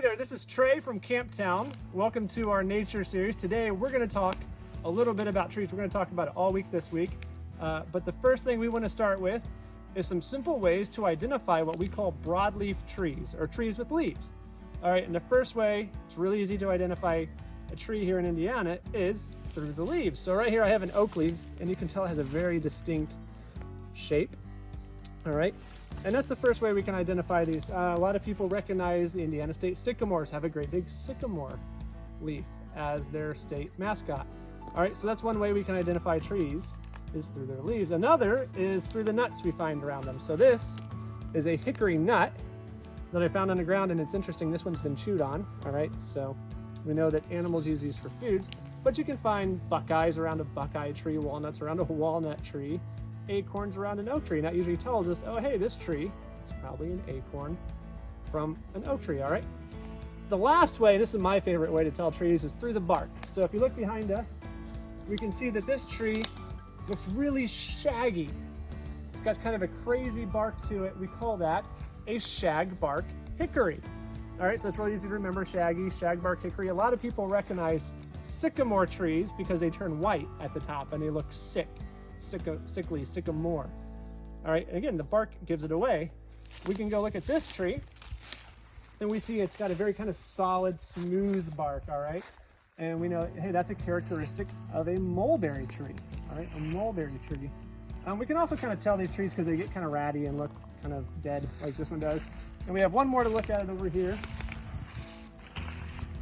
there, this is Trey from Camptown. Welcome to our nature series. Today we're going to talk a little bit about trees. We're going to talk about it all week this week. But the first thing we want to start with is some simple ways to identify what we call broadleaf trees, or trees with leaves. All right, and the first way, it's really easy to identify a tree here in Indiana, is through the leaves. So right here I have an oak leaf, and you can tell it has a very distinct shape. All right, and that's the first way we can identify these. A lot of people recognize the Indiana state sycamores have a great big sycamore leaf as their state mascot. All right, so that's one way we can identify trees, is through their leaves. Another is through the nuts we find around them. So this is a hickory nut that I found on the ground, and it's interesting, this one's been chewed on. All right, so we know that animals use these for foods, but you can find buckeyes around a buckeye tree, walnuts around a walnut tree, acorns around an oak tree. And that usually tells us, oh hey, this tree is probably an acorn from an oak tree. All right, the last way, this is my favorite way to tell trees, is through the bark. So if you look behind us, we can see that this tree looks really shaggy. It's got kind of a crazy bark to it. We call that a shagbark hickory. All right, so it's really easy to remember: shaggy, shagbark hickory. A lot of people recognize sycamore trees because they turn white at the top and they look sickly, sycamore. All right, and again, the bark gives it away. We can go look at this tree and we see it's got a very kind of solid, smooth bark. All right, and we know, hey, that's a characteristic of a mulberry tree. All right, a mulberry tree. We can also kind of tell these trees because they get kind of ratty and look kind of dead, like this one does. And we have one more to look at over here.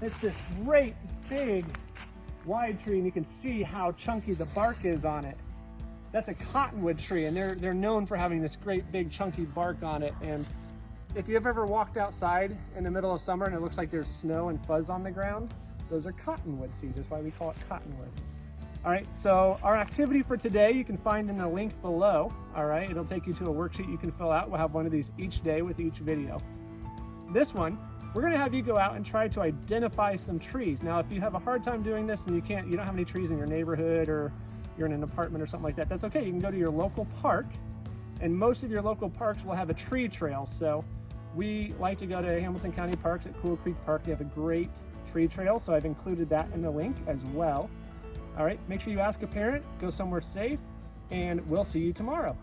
It's this great big wide tree, and you can see how chunky the bark is on it. That's a cottonwood tree, and they're known for having this great big chunky bark on it. And if you've ever walked outside in the middle of summer and it looks like there's snow and fuzz on the ground, those are cottonwood seeds. That's why we call it cottonwood. All right, so our activity for today you can find in the link below. All right, it'll take you to a worksheet you can fill out. We'll have one of these each day with each video. This one, we're gonna have you go out and try to identify some trees. Now, if you have a hard time doing this and you don't have any trees in your neighborhood, or you're in an apartment or something like that, that's okay. You can go to your local park, and most of your local parks will have a tree trail. So we like to go to Hamilton County Parks at Cool Creek Park. They have a great tree trail, so I've included that in the link as well. All right, make sure you ask a parent, go somewhere safe, and we'll see you tomorrow.